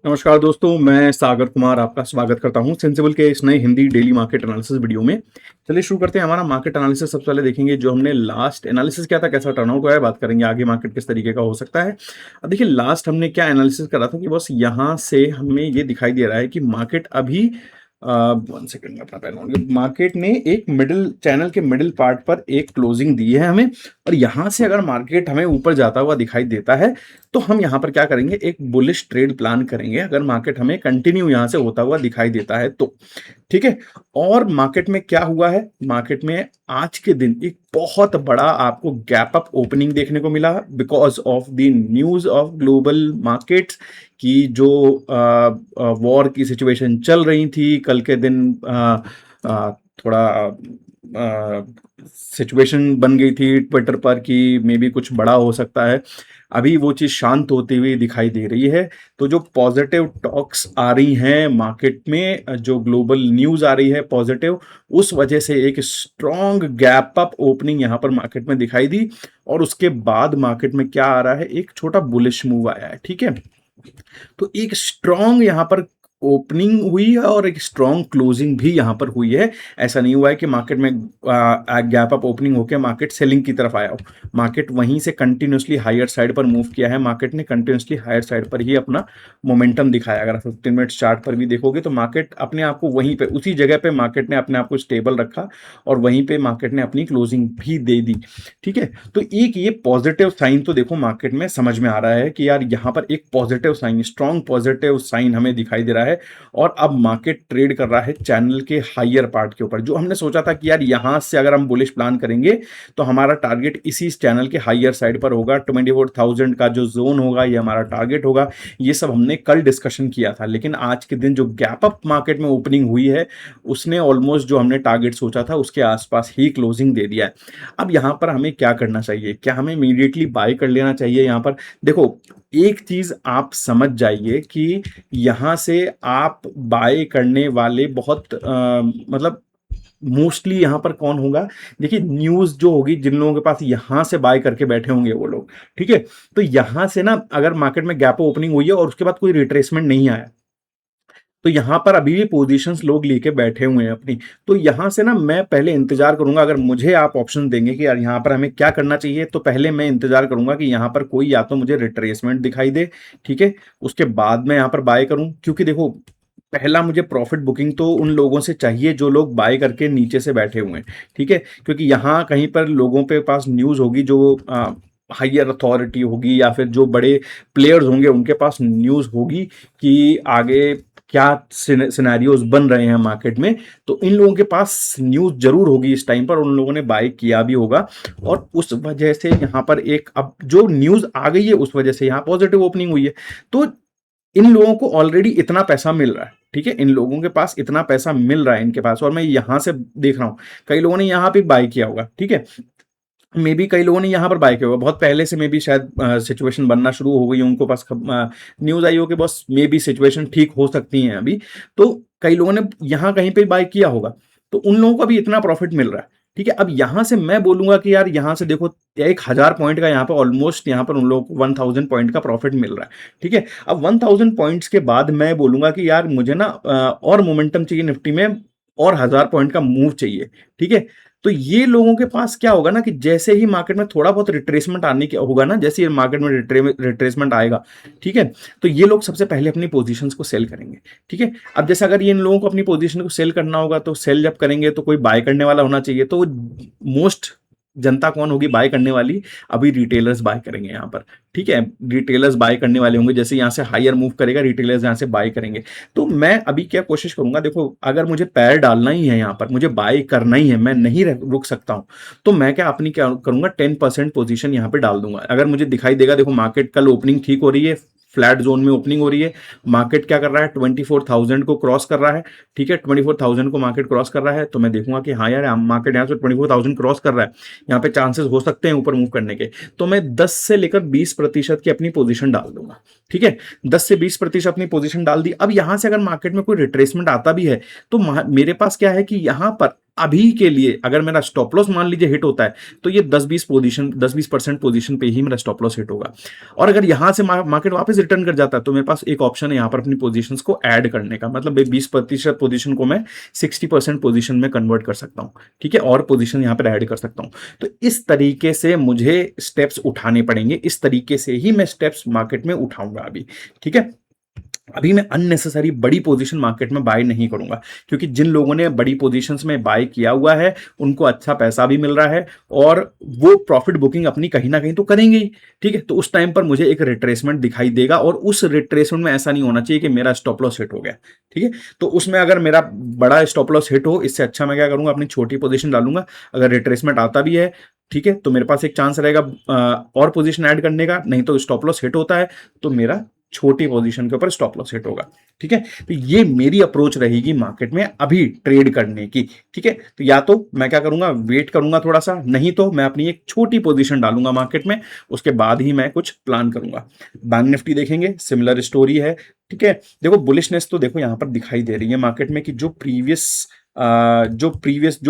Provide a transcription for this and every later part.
नमस्कार दोस्तों, मैं सागर कुमार आपका स्वागत करता हूं सेंसिबल के इस नए Hindi daily market analysis video में। चलिए शुरू करते हैं हमारा मार्केट एनालिसिस। सबसे पहले देखेंगे जो हमने लास्ट एनालिसिस किया था, कैसा टर्नआउट हुआ है, बात करेंगे आगे मार्केट किस तरीके का हो सकता है। अब देखिए लास्ट हमने क्या एनालिसिस करा था कि बस यहाँ से हमें ये दिखाई दे रहा है कि मार्केट अभी 1 सेकंड में अपना पेन, मार्केट ने एक मिडिल चैनल के मिडिल पार्ट पर एक क्लोजिंग दी है हमें, और यहाँ से अगर मार्केट हमें ऊपर जाता हुआ दिखाई देता है तो हम यहाँ पर क्या करेंगे, एक बुलिश ट्रेड प्लान करेंगे अगर मार्केट हमें कंटिन्यू यहाँ से होता हुआ दिखाई देता है तो। ठीक है। और मार्केट में क्या हुआ है, मार्केट में आज के दिन एक बहुत बड़ा आपको गैप अप ओपनिंग देखने को मिला because of the news of global markets की जो वॉर की सिचुएशन चल रही थी कल के दिन। थोड़ा सिचुएशन बन गई थी ट्विटर पर कि मे बी कुछ बड़ा हो सकता है। अभी वो चीज शांत होती हुई दिखाई दे रही है। तो जो पॉजिटिव टॉक्स आ रही हैं मार्केट में, जो ग्लोबल न्यूज आ रही है पॉजिटिव, उस वजह से एक स्ट्रॉन्ग गैप अप ओपनिंग यहां पर मार्केट में दिखाई दी। और उसके बाद मार्केट में क्या आ रहा है, एक छोटा बुलिश मूव आया है। ठीक है। तो एक स्ट्रॉन्ग यहां पर ओपनिंग हुई है और एक स्ट्रॉन्ग क्लोजिंग भी यहां पर हुई है। ऐसा नहीं हुआ है कि मार्केट में गैप अप ओपनिंग होकर मार्केट सेलिंग की तरफ आया हो। मार्केट वहीं से कंटिन्यूसली हायर साइड पर मूव किया है। मार्केट ने कंटिन्यूसली हायर साइड पर ही अपना मोमेंटम दिखाया। अगर 15 मिनट चार्ट पर भी देखोगे तो मार्केट अपने आप को वहीं पे, उसी जगह पे मार्केट ने अपने आप को स्टेबल रखा और वहीं पे मार्केट ने अपनी क्लोजिंग भी दे दी। ठीक है। तो एक ये पॉजिटिव साइन तो देखो मार्केट में समझ में आ रहा है कि यार यहां पर एक positive sign, strong positive sign हमें दिखाई दे रहा है। और अब मार्केट ट्रेड कर रहा है चैनल के हायर पार्ट के ऊपर। जो हमने सोचा था कि यार यहां से अगर हम बुलिश प्लान करेंगे तो हमारा टारगेट इसी चैनल के हायर साइड पर होगा, 24,000 का जो जोन होगा ये हमारा टारगेट होगा। ये सब हमने कल डिस्कशन किया था। लेकिन आज के दिन जो गैप अप मार्केट में ओपनिंग हुई है उसने ऑलमोस्ट जो हमने टारगेट सोचा था उसके आसपास ही क्लोजिंग दे दिया है। अब यहां पर हमें क्या करना चाहिए, क्या हमें इमीडिएटली बाय कर लेना चाहिए? यहां पर देखो एक चीज आप समझ जाइए कि यहां से आप बाय करने वाले बहुत मतलब मोस्टली यहां पर कौन होगा, देखिए न्यूज जो होगी, जिन लोगों के पास यहां से बाय करके बैठे होंगे वो लोग। ठीक है। तो यहां से ना अगर मार्केट में गैप ओपनिंग हुई है और उसके बाद कोई रिट्रेसमेंट नहीं आया तो यहां पर अभी भी पोजीशंस लोग लेके बैठे हुए हैं अपनी। तो यहां से ना मैं पहले इंतजार करूंगा। अगर मुझे आप ऑप्शन देंगे कि यार यहां पर हमें क्या करना चाहिए, तो पहले मैं इंतजार करूंगा कि यहां पर कोई या तो मुझे रिट्रेसमेंट दिखाई दे। ठीक है। उसके बाद मैं यहां पर बाय करूं, क्योंकि देखो पहला मुझे प्रॉफिट बुकिंग तो उन लोगों से चाहिए जो लोग बाय करके नीचे से बैठे हुए हैं। ठीक है। क्योंकि यहां कहीं पर लोगों पे पास न्यूज होगी, जो हायर अथॉरिटी होगी या फिर जो बड़े प्लेयर्स होंगे उनके पास न्यूज होगी कि आगे क्या सिनेरियोज बन रहे हैं मार्केट में। तो इन लोगों के पास न्यूज जरूर होगी इस टाइम पर, उन लोगों ने बाय किया भी होगा। और उस वजह से यहां पर एक अब जो न्यूज आ गई है उस वजह से यहां पॉजिटिव ओपनिंग हुई है। तो इन लोगों को ऑलरेडी इतना पैसा मिल रहा है। ठीक है। इन लोगों के पास इतना पैसा मिल रहा है इनके पास, और मैं यहां से देख रहा हूं कई लोगों ने यहां पे बाय किया होगा। ठीक है। मे बी कई लोगों ने यहाँ पर बाय किया होगा बहुत पहले से, मे बी शायद सिचुएशन बनना शुरू हो गई, उनको पास न्यूज आई हो कि बस मे बी सिचुएशन ठीक हो सकती है अभी। तो कई लोगों ने यहाँ कहीं पे बाय किया होगा, तो उन लोगों को अभी इतना प्रॉफिट मिल रहा है। ठीक है। अब यहां से मैं बोलूंगा कि यार यहां से देखो 1,000 पॉइंट का यहाँ पर ऑलमोस्ट यहाँ पर उन लोगों को 1,000 पॉइंट का प्रॉफिट मिल रहा है। ठीक है। अब 1,000 पॉइंट्स के बाद मैं बोलूंगा कि यार मुझे ना और मोमेंटम चाहिए निफ्टी में, और 1,000 पॉइंट का मूव चाहिए। ठीक है। तो ये लोगों के पास क्या होगा ना कि जैसे ही मार्केट में थोड़ा बहुत रिट्रेसमेंट आने की होगा ना, जैसे ही मार्केट में रिट्रेसमेंट आएगा, ठीक है, तो ये लोग सबसे पहले अपनी पोजीशंस को सेल करेंगे। ठीक है। अब जैसे अगर ये इन लोगों को अपनी पोजीशन को सेल करना होगा तो सेल जब करेंगे तो कोई बाय करने वाला होना चाहिए। तो मोस्ट जनता कौन होगी बाय करने वाली, अभी रिटेलर्स बाय करेंगे यहाँ पर। ठीक है। रिटेलर्स बाय करने वाले होंगे, जैसे यहाँ से हायर मूव करेगा रिटेलर्स यहाँ से बाय करेंगे। तो मैं अभी क्या कोशिश करूंगा, देखो अगर मुझे पैर डालना ही है यहाँ पर, मुझे बाय करना ही है, मैं नहीं रुक सकता हूं, तो मैं क्या अपनी क्या करूंगा, 10% पोजीशन यहाँ पे डाल दूंगा। अगर मुझे दिखाई देगा देखो मार्केट कल ओपनिंग ठीक हो रही है, फ्लैट जोन में ओपनिंग हो रही है, मार्केट क्या कर रहा है 24,000 को क्रॉस कर रहा है। ठीक है। 24,000 को मार्केट क्रॉस कर रहा है तो मैं देखूंगा कि हाँ यार मार्केट यहाँ से 24,000 क्रॉस कर रहा है, यहाँ पे चांसेस हो सकते हैं ऊपर मूव करने के। तो मैं 10 से लेकर 20% की अपनी पोजीशन डाल दूंगा। ठीक है। 10 से 20% अपनी पोजीशन डाल दी। अब यहां से अगर मार्केट में कोई रिट्रेसमेंट आता भी है तो मेरे पास क्या है कि यहां पर अभी के लिए अगर मेरा स्टॉप लॉस मान लीजिए हिट होता है तो ये 10-20% पोजीशन पे ही मेरा स्टॉप लॉस हिट होगा। और अगर यहां से मार्केट वापस रिटर्न कर जाता है तो मेरे पास एक ऑप्शन है यहां पर अपनी पोजीशंस को ऐड करने का, मतलब 20% पोजीशन को मैं 60% पोजीशन में कन्वर्ट कर सकता हूं, ठीक है, और पोजीशन यहां पर ऐड कर सकता हूं। तो इस तरीके से मुझे स्टेप्स उठाने पड़ेंगे, इस तरीके से ही मैं स्टेप्स मार्केट में उठाऊंगा अभी, ठीक है। अभी मैं अननेसेसरी बड़ी पोजीशन मार्केट में बाय नहीं करूंगा, क्योंकि जिन लोगों ने बड़ी पोजीशंस में बाय किया हुआ है उनको अच्छा पैसा भी मिल रहा है और वो प्रॉफिट बुकिंग अपनी कहीं ना कहीं तो करेंगे ही, ठीक है। तो उस टाइम पर मुझे एक रिट्रेसमेंट दिखाई देगा और उस रिट्रेसमेंट में ऐसा नहीं होना चाहिए कि मेरा स्टॉप लॉस हिट हो गया, ठीक है। तो उसमें अगर मेरा बड़ा स्टॉप लॉस हिट हो, इससे अच्छा मैं क्या करूंगा, अपनी छोटी पोजीशन डालूंगा। अगर रिट्रेसमेंट आता भी है, ठीक है, तो मेरे पास एक चांस रहेगा और पोजीशन ऐड करने का, नहीं तो स्टॉप लॉस हिट होता है तो मेरा छोटी पोजीशन के ऊपर स्टॉप लॉस हिट होगा, ठीक है। तो ये मेरी अप्रोच रहेगी मार्केट में अभी ट्रेड करने की, ठीक है। तो या तो मैं क्या करूंगा, वेट करूंगा थोड़ा सा, नहीं तो मैं अपनी एक छोटी पोजीशन डालूंगा मार्केट में, उसके बाद ही मैं कुछ प्लान करूंगा। बैंक निफ्टी देखेंगे, सिमिलर स्टोरी है, ठीक है। देखो बुलिशनेस तो देखो यहां पर दिखाई दे रही है मार्केट में कि जो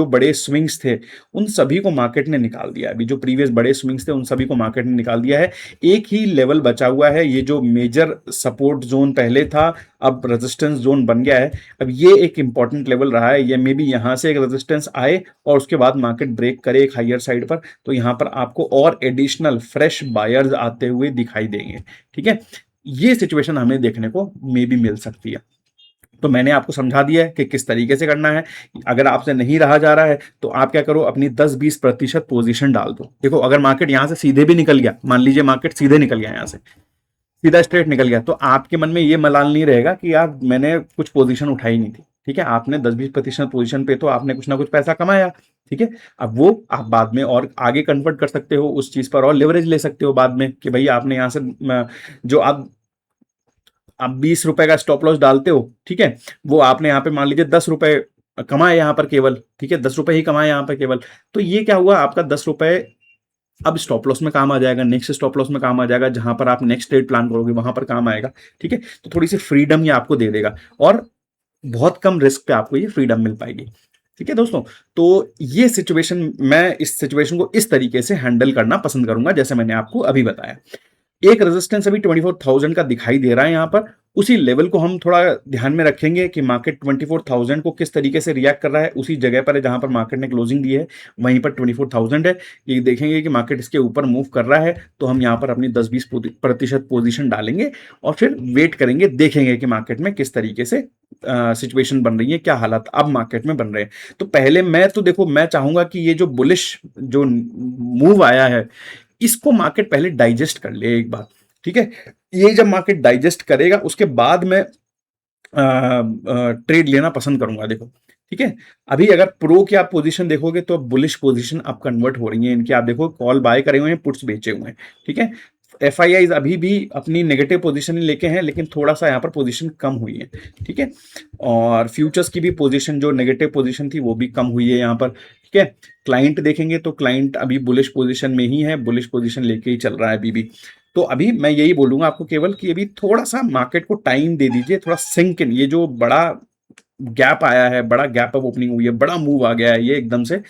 बड़े स्विंग्स थे उन सभी को मार्केट ने निकाल दिया है। अभी जो प्रीवियस बड़े स्विंग्स थे उन सभी को मार्केट ने निकाल दिया है। एक ही लेवल बचा हुआ है, ये जो मेजर सपोर्ट जोन पहले था अब रेजिस्टेंस जोन बन गया है। अब ये एक इंपॉर्टेंट लेवल रहा है, ये मे बी यहां से एक रेजिस्टेंस आए और उसके बाद मार्केट ब्रेक करे एक हायर साइड पर, तो यहां पर आपको और एडिशनल फ्रेश बायर्स आते हुए दिखाई देंगे, ठीक है। ये सिचुएशन हमें देखने को मे बी मिल सकती है। तो मैंने आपको समझा दिया है कि किस तरीके से करना है। अगर आपसे नहीं रहा जा रहा है तो आप क्या करो, अपनी 10-20% पोजीशन डाल दो। देखो अगर मार्केट यहां से सीधे भी निकल गया, मान लीजिए मार्केट सीधे निकल गया, यहां से सीधा स्ट्रेट निकल गया, तो आपके मन में ये मलाल नहीं रहेगा कि यार मैंने कुछ पोजीशन उठाई नहीं थी, ठीक है। आपने 10-20% पोजीशन पे तो आपने कुछ ना कुछ पैसा कमाया, ठीक है। अब वो आप बाद में और आगे कन्वर्ट कर सकते हो उस चीज पर और लेवरेज ले सकते हो बाद में कि भाई आपने यहां से जो आप 20 रुपए का स्टॉप लॉस डालते हो, ठीक है, वो आपने यहाँ पे मान लीजिए 10 रुपए कमाए यहाँ पर केवल, ठीक है, 10 रुपए ही कमाए यहाँ पर केवल। तो ये क्या हुआ, आपका 10 रुपए अब स्टॉप लॉस में काम आ जाएगा, नेक्स्ट स्टॉप लॉस में काम आ जाएगा, जहां पर आप नेक्स्ट ट्रेड प्लान करोगे वहां पर काम आएगा, ठीक है। तो थोड़ी सी फ्रीडम ये आपको दे देगा और बहुत कम रिस्क पे आपको ये फ्रीडम मिल पाएगी, ठीक है दोस्तों। तो ये सिचुएशन, मैं इस सिचुएशन को इस तरीके से हैंडल करना पसंद करूंगा जैसे मैंने आपको अभी बताया। एक रेजिस्टेंस अभी 24,000 का दिखाई दे रहा है यहां पर, उसी लेवल को हम थोड़ा ध्यान में रखेंगे कि मार्केट 24,000 को किस तरीके से रिएक्ट कर रहा है। उसी जगह पर है जहां पर मार्केट ने क्लोजिंग दी है, वहीं पर 24,000 है। ये देखेंगे कि मार्केट इसके ऊपर मूव कर रहा है तो हम यहां पर अपनी 10-20% पोजीशन डालेंगे और फिर वेट करेंगे, देखेंगे कि मार्केट में किस तरीके से सिचुएशन बन रही है, क्या हालात अब मार्केट में बन रहे हैं। तो पहले मैं तो देखो, मैं चाहूंगा कि ये जो बुलिश जो मूव आया है इसको मार्केट पहले डाइजेस्ट कर ले एक बार, ठीक है। ये जब मार्केट डाइजेस्ट करेगा उसके बाद मैं ट्रेड लेना पसंद करूंगा, देखो, ठीक है। अभी अगर प्रो की आप पोजीशन देखोगे तो बुलिश पोजीशन अब कन्वर्ट हो रही है इनकी, आप देखो कॉल बाय करे हुए हैं, पुट्स बेचे हुए हैं, ठीक है। एफआईआईज अभी भी अपनी नेगेटिव पोजीशन लेके हैं लेकिन थोड़ा सा यहाँ पर पोजीशन कम हुई है, ठीक है। और फ्यूचर्स की भी पोजीशन जो नेगेटिव पोजीशन थी वो भी कम हुई है यहाँ पर, ठीक है। क्लाइंट देखेंगे तो क्लाइंट अभी बुलिश पोजीशन में ही है, बुलिश पोजीशन लेके ही चल रहा है अभी भी। तो अभी मैं यही बोलूंगा आपको केवल कि अभी थोड़ा सा मार्केट को टाइम दे दीजिए, थोड़ा सिंक इन, ये जो बड़ा गैप आया है, बड़ा गैप अप ओपनिंग हुई है, बड़ा मूव आ गया है ये एकदम से,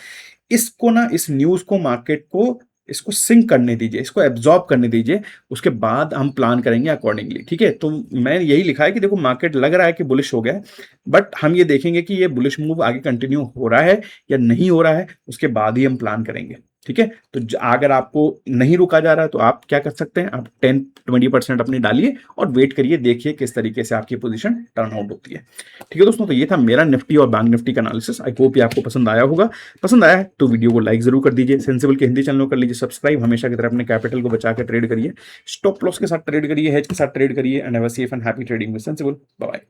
इसको ना, इस न्यूज को, मार्केट को इसको सिंक करने दीजिए, इसको एब्जॉर्ब करने दीजिए, उसके बाद हम प्लान करेंगे अकॉर्डिंगली, ठीक है। तो मैं यही लिखा है कि देखो मार्केट लग रहा है कि बुलिश हो गया है, बट हम ये देखेंगे कि ये बुलिश मूव आगे कंटिन्यू हो रहा है या नहीं हो रहा है, उसके बाद ही हम प्लान करेंगे, ठीक है। तो अगर आपको नहीं रुका जा रहा है तो आप क्या कर सकते हैं, आप 10-20% अपनी डालिए और वेट करिए, देखिए किस तरीके से आपकी पोजीशन टर्न आउट होती है, ठीक है दोस्तों। तो ये था मेरा निफ्टी और बैंक निफ्टी का एनालिसिस। आई होप ये आपको पसंद आया होगा। पसंद आया है तो वीडियो को लाइक जरूर कर दीजिए, सेंसिबल के हिंदी चैनल को कर लीजिए सब्सक्राइब। हमेशा की तरह अपने कैपिटल को बचा के ट्रेड करिए, स्टॉप लॉस के साथ ट्रेड करिए, हेज के साथ ट्रेड करिए, and have a safe and happy trading with Sensibull. Bye bye.